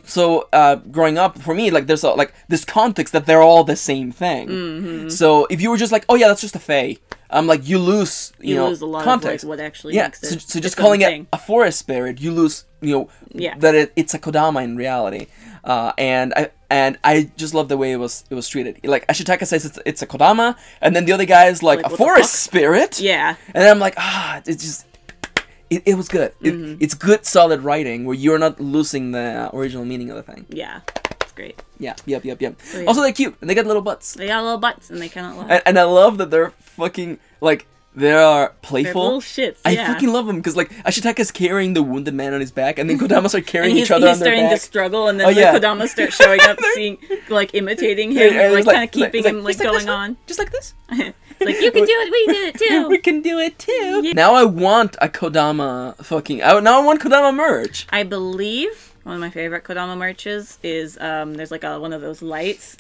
growing up for me, like there's like this context that they're all the same thing. So if you were just like, oh yeah, that's just a fae, like you lose you know lose a lot context. of like what actually Yeah, makes it. so just its calling own it thing. a forest spirit, you lose Yeah. that it's a Kodama in reality. And I just love the way it was treated. Like Ashitaka says it's a Kodama, and then the other guy is like Like, a what the forest fuck? spirit. Yeah. And then I'm like, it's just it was good. It's good solid writing where you're not losing the original meaning of the thing. Yeah. It's great. Yeah. Yep. So, yeah. Also they're cute and they got little butts. They got little butts and they cannot laugh. And I love that they're fucking like they are They're playful. little shits. I Yeah. fucking love them because like Ashitaka's carrying the wounded man on his back, and then Kodamas are carrying And each other he's on their starting back. to struggle, and then Oh, yeah. the Kodamas start showing up, seeing, like, imitating him, And like, it's kind of keeping it's him, like, just this going one, on. just like this. Like, you can do it, we did it too. We can do it too. Yeah. Now I want a Kodama fucking. Now I want Kodama merch. I believe one of my favorite Kodama merches is, there's, like, one of those lights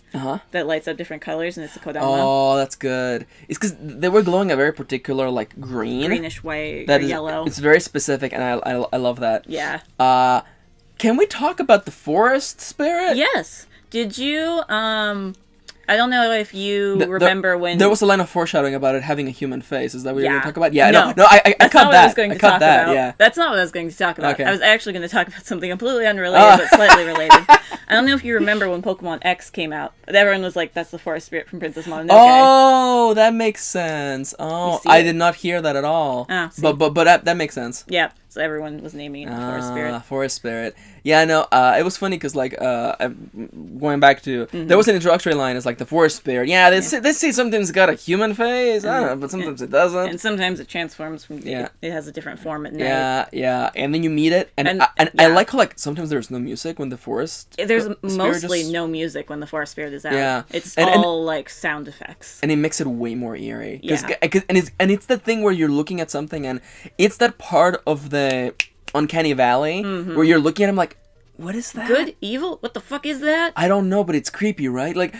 that lights up different colors, and it's a Kodama. Oh, that's good. It's because they were glowing a very particular like green, Greenish white that or is, yellow. It's very specific, and I love that. Yeah. Can we talk about the forest spirit? Yes. Did you, I don't know if you remember when... There was a line of foreshadowing about it having a human face. Is that what you were going to talk about? Yeah, No. no, I That's cut not what that. I was going to talk about. Yeah. That's not what I was going to talk about. Okay. I was actually going to talk about something completely unrelated, but slightly related. I don't know if you remember when Pokemon X came out. Everyone was like, that's the forest spirit from Princess Mononoke. Oh, that makes sense. Oh, see I it? did not hear that at all. Ah, see. but that makes sense. Yeah, so everyone was naming it the forest spirit. Forest spirit. Yeah, I know. It was funny because like going back to there was an introductory line. It's like the forest spirit. Yeah, they say something's got a human face. I don't know, but sometimes it doesn't. And sometimes it transforms from... Yeah. It has a different form at night. Yeah, and then you meet it, and I yeah. like how like sometimes there's no music when the forest. There's spirit mostly just- no music when the forest spirit is out. Yeah. It's And- all like sound effects. And it makes it way more eerie. Yeah. And it's the thing where you're looking at something, and it's that part of the uncanny valley where you're looking at him like, what is that? Good, evil? What the fuck is that? I don't know, but it's creepy, right? Like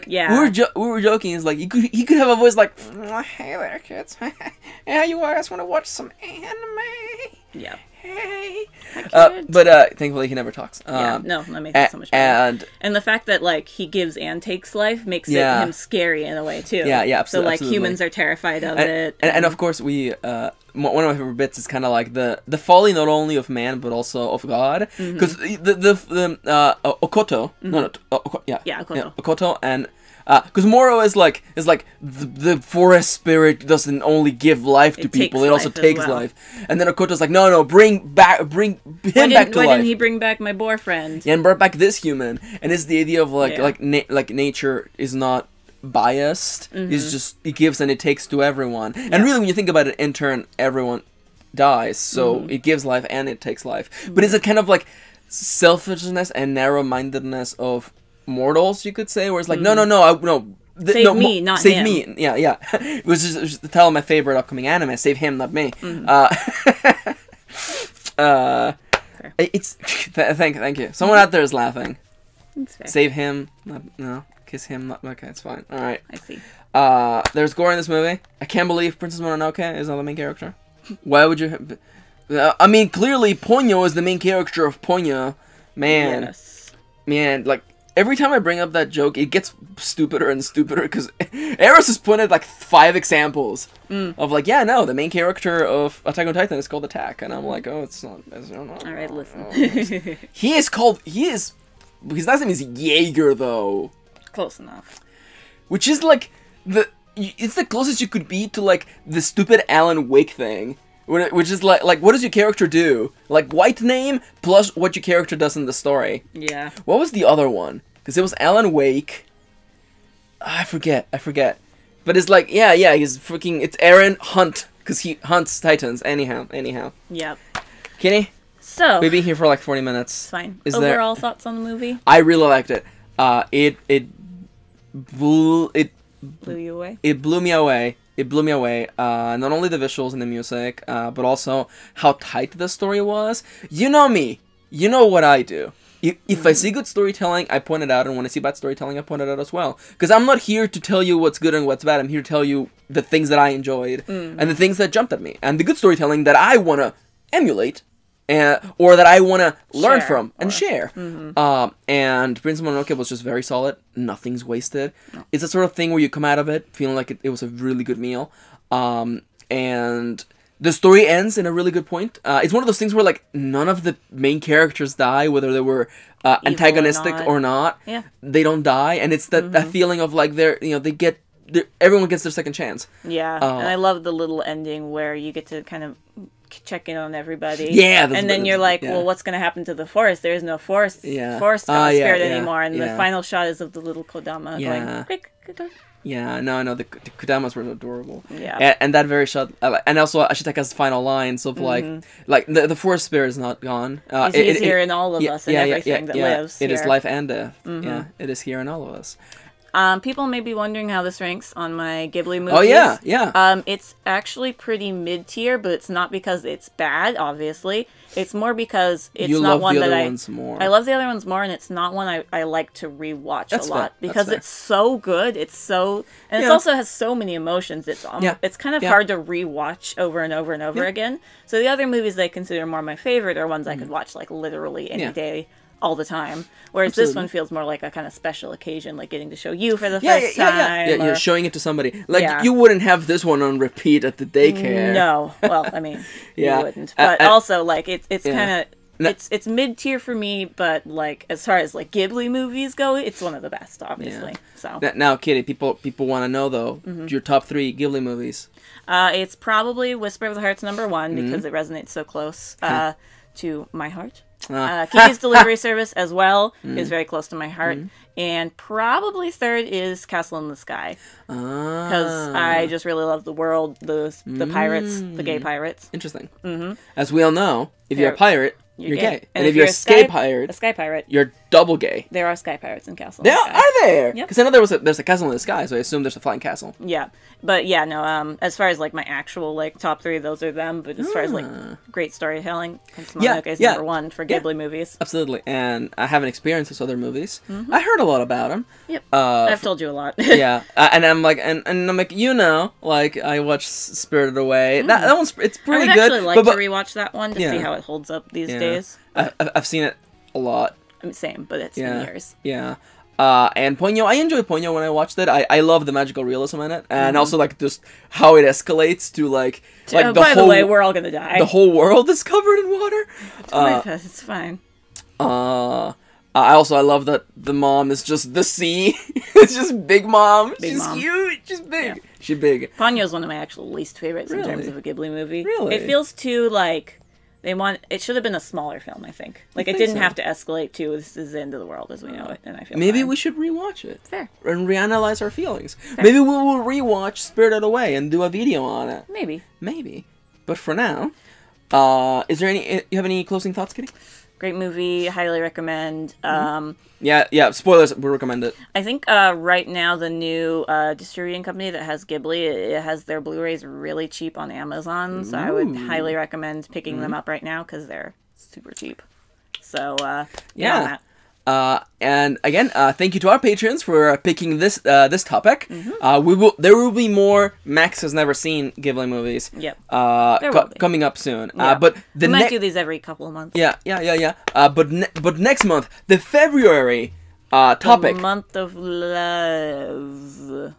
Yeah. we were joking. Is like he could have a voice like, hey there, kids. Yeah, you guys want to watch some anime? Yeah. Hey. kids. But thankfully he never talks. Yeah, no, that makes it so much better. And the fact that like he gives and takes life makes Yeah. it him scary in a way too. Yeah, So absolutely. like humans are terrified of it. And of course we one of my favorite bits is kind of like the folly not only of man but also of God, because the Okoto Okoto. Okoto and because Moro is like the forest spirit doesn't only give life to It people, takes it also life as takes well. life, and then Okoto's like no bring him back to Why life. didn't he bring back my boyfriend? Yeah, and brought back this human, and it's the idea of like Yeah. like nature is not biased. It's just it gives and it takes to everyone. And really, when you think about it, in turn, everyone dies. So it gives life and it takes life. But it's a kind of like selfishness and narrow-mindedness of mortals, you could say, where it's like no, Save me, not save him. me. Yeah. It was just to tell my favorite upcoming anime, save him, not me. It's thank you. Someone out there is laughing. That's fair. Save him, no. Kiss him, not okay. It's fine. All right. I see. There's gore in this movie. I can't believe Princess Mononoke is not the main character. Why would you? I mean, clearly Ponyo is the main character of Ponyo. Man, Yes. man, like every time I bring up that joke, it gets stupider and stupider because Eros has pointed like 5 examples of like, yeah, no, the main character of Attack on Titan is called Attack, and I'm like, oh, it's not. All right, listen. His last name is Jaeger though, Close enough. which is like it's the closest you could be to like the stupid Alan Wake thing. Which is like, what does your character do? Like, white name plus what your character does in the story. Yeah. What was the other one? Because it was Alan Wake. I forget. But it's like, yeah, he's freaking, it's Aaron Hunt. Because he hunts Titans. Anyhow. Yep. Kitty, So. we've been here for like 40 minutes. It's fine. Is Overall thoughts on the movie? I really liked it. It Blew you away? It blew me away. Not only the visuals and the music, but also how tight the story was. You know me. You know what I do. If I see good storytelling, I point it out, and when I see bad storytelling, I point it out as well. Because I'm not here to tell you what's good and what's bad. I'm here to tell you the things that I enjoyed and the things that jumped at me, and the good storytelling that I want to emulate. Or that I want to learn from and share. And Prince Mononoke was just very solid. Nothing's wasted. No. It's a sort of thing where you come out of it feeling like it was a really good meal. And the story ends in a really good point. It's one of those things where like none of the main characters die, whether they were antagonistic or not. Yeah. They don't die, and it's that feeling of like everyone gets their second chance. Yeah, and I love the little ending where you get to kind of check in on everybody. Yeah, and then you're like, well, what's going to happen to the forest? There is no forest spirit anymore, and the final shot is of the little Kodama going, quick. Yeah, no, the Kodamas were adorable. Yeah, and that very shot, and also Ashitaka's final lines of like the forest spirit is not gone. He's here in all of us and everything that lives. It is life and death. Yeah, it is here in all of us. People may be wondering how this ranks on my Ghibli movies. Oh, yeah. It's actually pretty mid-tier, but it's not because it's bad, obviously. It's more because it's not one that I love the other ones more, and it's not one I like to rewatch a lot. Because it's so good. It also has so many emotions. It's kind of hard to rewatch over and over and over again. So the other movies I consider more my favorite are ones I could watch like literally any day, all the time, whereas this one feels more like a kind of special occasion, like getting to show you for the first time. Yeah, you're showing it to somebody. Like, you wouldn't have this one on repeat at the daycare. No. Well, I mean, you wouldn't. But also, like, it's kind of... It's mid-tier for me, but, like, as far as, like, Ghibli movies go, it's one of the best, obviously. So Now, Kitty, people want to know, though, your top 3 Ghibli movies. It's probably Whisper of the Heart's number 1, because it resonates so close to my heart. Kiki's Delivery Service as well is very close to my heart. And probably third is Castle in the Sky. Because I just really love the world, the pirates, the gay pirates. Interesting. As we all know, if you're a pirate, you're gay. And if you're a sky pirate, you're double gay. There are sky pirates in Castle in the Sky. Are there? Because I know there's a castle in the sky, so I assume there's a flying castle. Yeah. But yeah, no, as far as like my actual like top 3, those are them. But as far as like great storytelling, Mononoke is number 1 for Ghibli movies. Absolutely. And I haven't experienced those other movies. I heard a lot about them. Yep. I've told you a lot. And I'm like, and I'm like, like I watched Spirited Away. That one's it's pretty good. I would actually like to rewatch that one to see how it holds up these days. I've seen it a lot. I mean, same, but it's been years. Yeah. And Ponyo, I enjoyed Ponyo when I watched it. I love the magical realism in it, and also like just how it escalates to like by the way, we're all gonna die. The whole world is covered in water. It's fine. I love that the mom is just the sea. It's just Big Mom. She's huge. She's big. Yeah. She's big. Ponyo's one of my actual least favorites in terms of a Ghibli movie. Really? It feels too like. It should have been a smaller film, I think. Like, it didn't have to escalate to this is the end of the world as we know it, and I feel maybe we should rewatch it. Fair. And reanalyze our feelings. Fair. Maybe we will rewatch Spirited Away and do a video on it. Maybe. But for now, is there you have any closing thoughts, Kitty? Great movie, highly recommend. Yeah, spoilers, we recommend it. I think right now the new distributing company that has Ghibli, it has their Blu-rays really cheap on Amazon, so I would highly recommend picking them up right now because they're super cheap. So, yeah. And again, thank you to our patrons for picking this topic. There will be more Max Has Never Seen Ghibli movies. Yep. Coming up soon. Yeah. But we might do these every couple of months. Yeah. But next month, the February Topic. The month of love.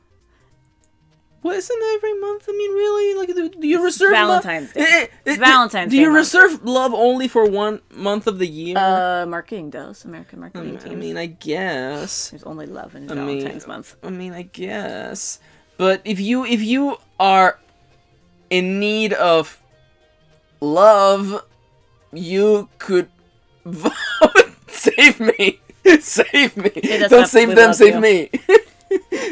Well, isn't every month? I mean, really? Like, do you reserve Valentine's Day. It's Valentine's Do Day you month. reserve love only for one month of the year? Marketing does. American marketing teams. I mean, I guess. There's only love in Valentine's month. I mean, I guess. But if you are in need of love, you could vote. Save me. Save me. Don't save them, save me.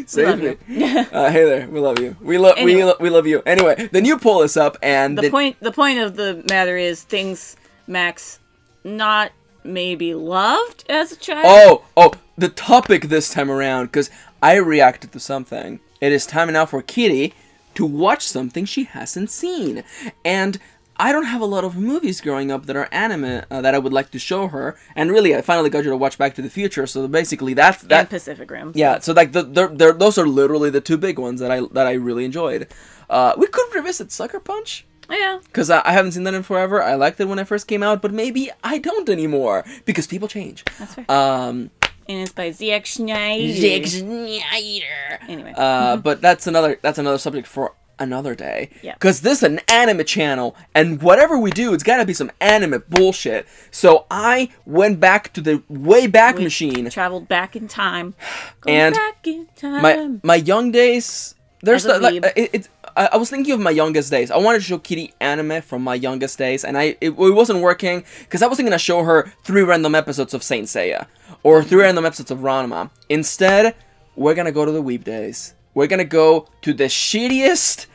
Save me. Hey there, we love you. We love you. Anyway, then you pull this up, and the point of the matter is things Max not maybe loved as a child. Oh, the topic this time around, because I reacted to something. It is time now for Kitty to watch something she hasn't seen, and I don't have a lot of movies growing up that are anime that I would like to show her, and really, I finally got you to watch Back to the Future. So basically, that and Pacific Rim. Yeah, so like those are literally the two big ones that I really enjoyed. We could revisit Sucker Punch. Yeah. Because I haven't seen that in forever. I liked it when it first came out, but maybe I don't anymore because people change. That's fair. And it's by Zack Snyder. Zack Snyder. Anyway. But that's another subject for another day. Yeah. Because this is an anime channel, and whatever we do, it's gotta be some anime bullshit. So I went back to the Wayback Machine. Traveled back in time. And back in time. my young days. There's As a like I was thinking of my youngest days. I wanted to show Kitty anime from my youngest days, and it wasn't working because I wasn't gonna show her 3 random episodes of Saint Seiya or 3 random episodes of Ranma. Instead, we're gonna go to the weeb days. We're gonna go to the shittiest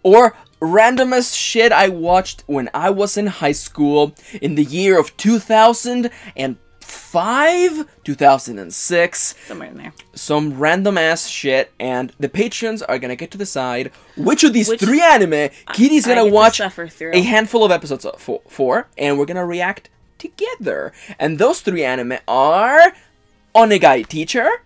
or randomest shit I watched when I was in high school in the year of 2005, 2006. Somewhere in there. Some random ass shit, and the patrons are gonna get to decide which of these 3 anime Kitty's gonna watch a handful of episodes for, and we're gonna react together. And those 3 anime are Onegai Teacher,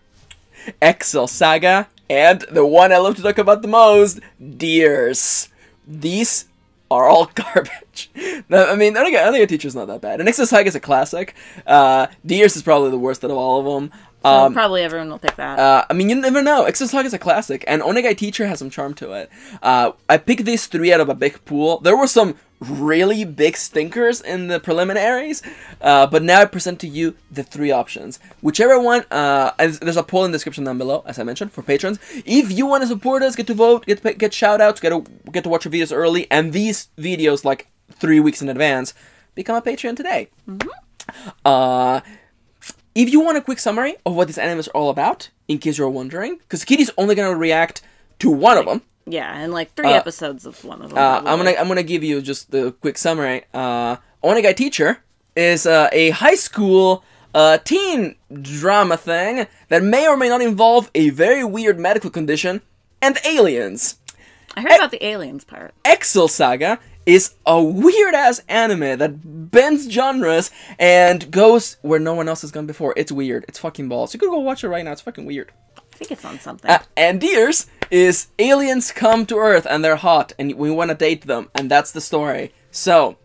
Excel Saga, and the one I love to talk about the most, Deers. These are all garbage. I mean, Onegai Teacher's not that bad. And Excel Saga is a classic. Deers is probably the worst out of all of them. So probably everyone will pick that. I mean, you never know. Excel Saga is a classic, and Onegai Teacher has some charm to it. I picked these 3 out of a big pool. There were some really big stinkers in the preliminaries, but now I present to you the 3 options. Whichever one, there's a poll in the description down below, as I mentioned, for patrons. If you want to support us, get to vote, get shout-outs, get to watch our videos early, and these videos, like, 3 weeks in advance, become a Patreon today. If you want a quick summary of what these animes are all about, in case you're wondering, because Kitty's only going to react to one of them. Yeah, and like 3 episodes of one of them. I'm gonna give you just the quick summary. Onegai Teacher is a high school teen drama thing that may or may not involve a very weird medical condition and aliens. I heard about the aliens part. Excel Saga is a weird-ass anime that bends genres and goes where no one else has gone before. It's weird. It's fucking balls. You could go watch it right now. It's fucking weird. I think it's on something. And Deers is aliens come to Earth and they're hot and we want to date them. And that's the story. So,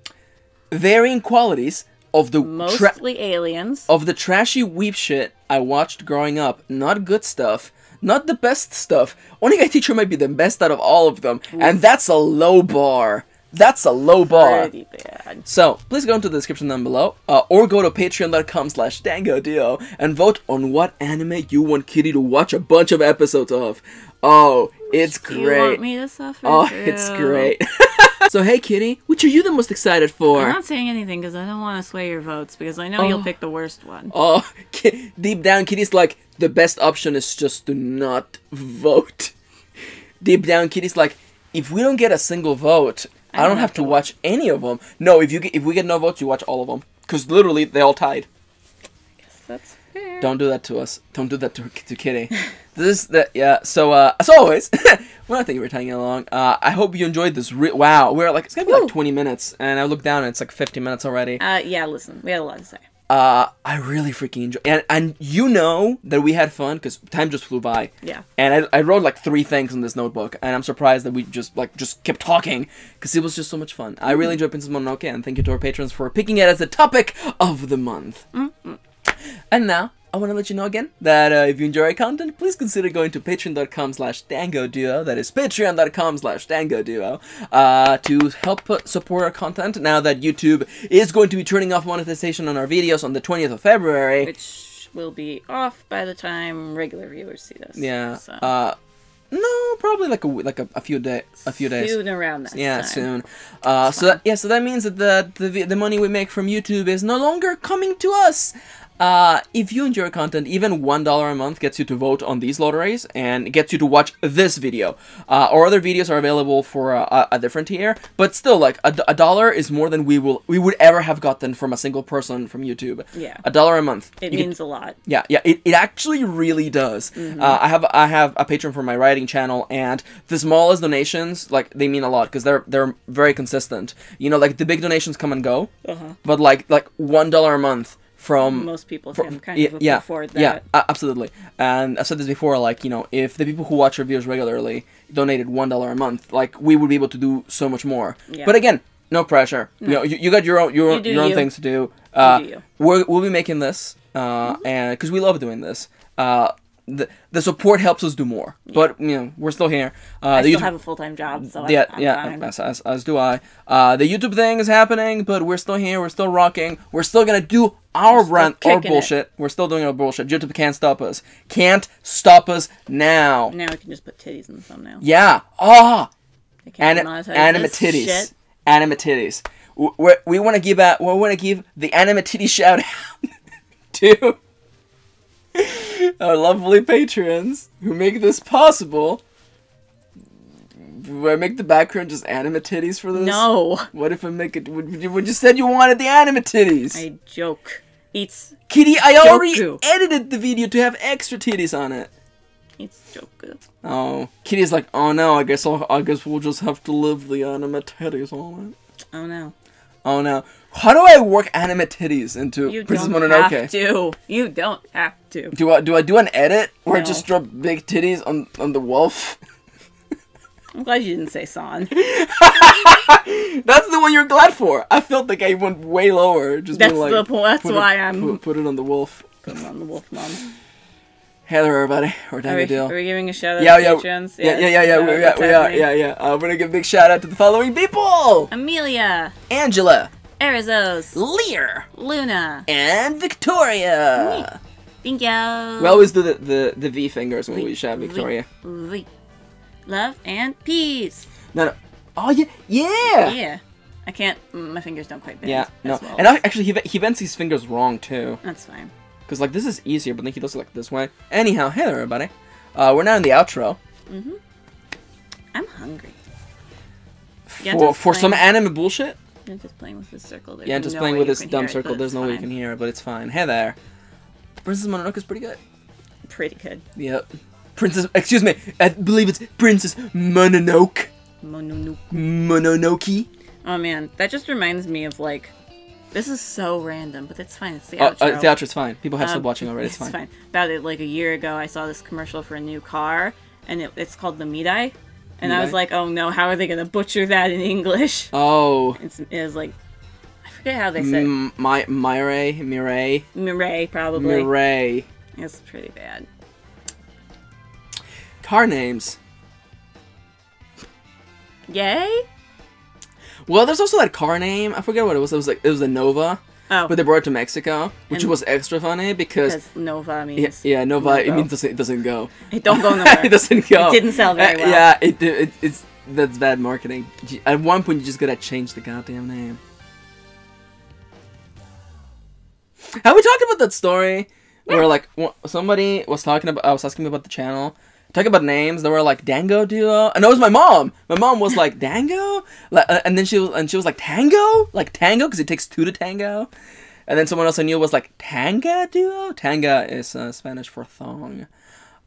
varying qualities of the... Mostly aliens. Of the trashy weep shit I watched growing up. Not good stuff. Not the best stuff. Onegai Teacher might be the best out of all of them. Oof. And that's a low bar. That's a low bar. Pretty bad. So, please go into the description down below, or go to patreon.com/dangodio and vote on what anime you want Kitty to watch a bunch of episodes of. Oh, it's great. You want me to suffer Oh, through? it's great. So, hey Kitty, which are you the most excited for? I'm not saying anything because I don't want to sway your votes because I know you'll pick the worst one. Oh, deep down, Kitty's like, the best option is just to not vote. Deep down, Kitty's like, if we don't get a single vote, I don't have to watch any of them. No, if we get no votes, you watch all of them. Because literally, they all tied. I guess that's fair. Don't do that to us. Don't do that to Kitty. Yeah, so, as always, well, thank you for tagging along. I hope you enjoyed this. Wow, it's gonna be like 20 minutes. And I looked down and it's like 50 minutes already. Yeah, listen, we had a lot to say. I really freaking enjoy, and you know that we had fun because time just flew by. Yeah. And I wrote like 3 things in this notebook, and I'm surprised that we just kept talking because it was just so much fun. I really enjoyed Princess Mononoke, and thank you to our patrons for picking it as the topic of the month. And now I want to let you know again that if you enjoy our content, please consider going to patreon.com/dangoduo. That is patreon.com/dangoduo to help support our content now that YouTube is going to be turning off monetization on our videos on the 20th of February. Which will be off by the time regular viewers see this. Yeah. So. No, probably like a few days. Soon around that Yeah, time. soon. So that means that the money we make from YouTube is no longer coming to us. If you enjoy content, even $1 a month gets you to vote on these lotteries and gets you to watch this video. Our other videos are available for a different tier, but still, like a dollar is more than we would ever have gotten from a single person from YouTube. Yeah, $1 a month. It means a lot. Yeah, it actually really does. Mm-hmm. I have a patron for my writing channel, and the smallest donations, like, they mean a lot because they're very consistent. You know, like the big donations come and go, but like $1 a month. From most people can kind of afford that. Yeah, absolutely. And I've said this before, like, you know, if the people who watch reviews regularly donated $1 a month, like, we would be able to do so much more. Yeah. But again, no pressure. No. You know, you got your own things to do. We'll be making this, and because we love doing this. The support helps us do more, but you know, we're still here. I still have a full-time job, so I'm fine. As do I. The YouTube thing is happening, but we're still here. We're still rocking. We're still gonna do our bullshit. We're still doing our bullshit. YouTube can't stop us. Can't stop us now. Now we can just put titties in the thumbnail. Yeah. Anime titties. Shit. Anime titties. We want to give the anime titty shout out to our lovely patrons who make this possible. Do I make the background just anime titties for this? No. What if I make it? When you said you wanted the anime titties? I joke. It's Kitty, I already edited the video to have extra titties on it. It's Joku. Oh, Kitty's like, oh no, I guess we'll just have to live the anime titties on it. Oh no. Oh no. How do I work anime titties into Princess Mononoke? You don't have to. Do I do an edit where I just drop big titties on the wolf? I'm glad you didn't say San. That's the one you're glad for. I felt like I went way lower. Just that's like, the point. That's why I'm put it on the wolf. Put it on the wolf, mom. Hey there, everybody. Or Dango Deal. Are we giving a shout out to patrons? Yeah. We are. We're gonna give a big shout out to the following people: Amelia, Angela, Arizos, Lear, Luna, and Victoria. Thank you. We always do the V fingers when we shout Victoria. V. Love and peace. No. Oh yeah. Yeah. I can't. My fingers don't quite bend. Yeah. No. Well. And actually, he bends his fingers wrong too. That's fine. Because, like, this is easier, but then he does it, like, this way. Anyhow, hey there, everybody. We're now in the outro. Mm-hmm. I'm hungry. For some anime bullshit? You're just playing with this circle. There's just playing with this dumb circle. There's no way you can hear it, but it's fine. Hey there. Princess Mononoke is pretty good. Pretty good. Yep. Excuse me, I believe it's Princess Mononoke. Mononoke. Oh, man. That just reminds me of, like... This is so random, but it's fine. It's the outro. The outro's fine. People have stopped watching already. It's fine. About it, like a year ago, I saw this commercial for a new car, and it's called the Mirai. And I was like, oh no, how are they going to butcher that in English? Oh. It was like, I forget how they said Mirai, probably. Mirai. It's pretty bad. Car names. Yay? Well, there's also that car name. I forget what it was. It was a Nova. Oh. But they brought it to Mexico, which was extra funny because Nova means Nova. It means it doesn't go. It don't go nowhere. It doesn't go. It didn't sell very well. Yeah, it's that's bad marketing. At one point, you just gotta change the goddamn name. Have we talked about that story where like somebody was talking about? I was asking about the channel. Talking about names, they were like Dango Duo, and it was my mom. My mom was like Dango, and then she was like Tango, because it takes two to tango. And then someone else I knew was like Tanga Duo. Tanga is Spanish for thong.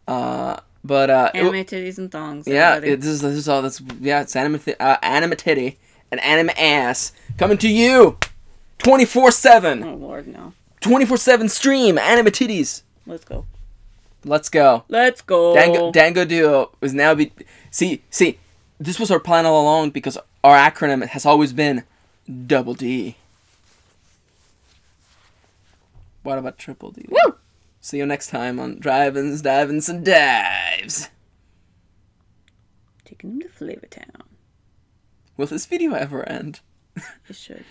Anime titties and thongs. Yeah, this is all. It's anime titty and anime ass coming to you, 24/7. Oh Lord, no. 24/7 stream anime titties. Let's go. Let's go. Dango Duo is now See, this was our plan all along because our acronym has always been Double D. What about Triple D? Woo! See you next time on Drive-Ins, Dive-Ins, and Dives. Taking them to Flavortown. Will this video ever end? It should.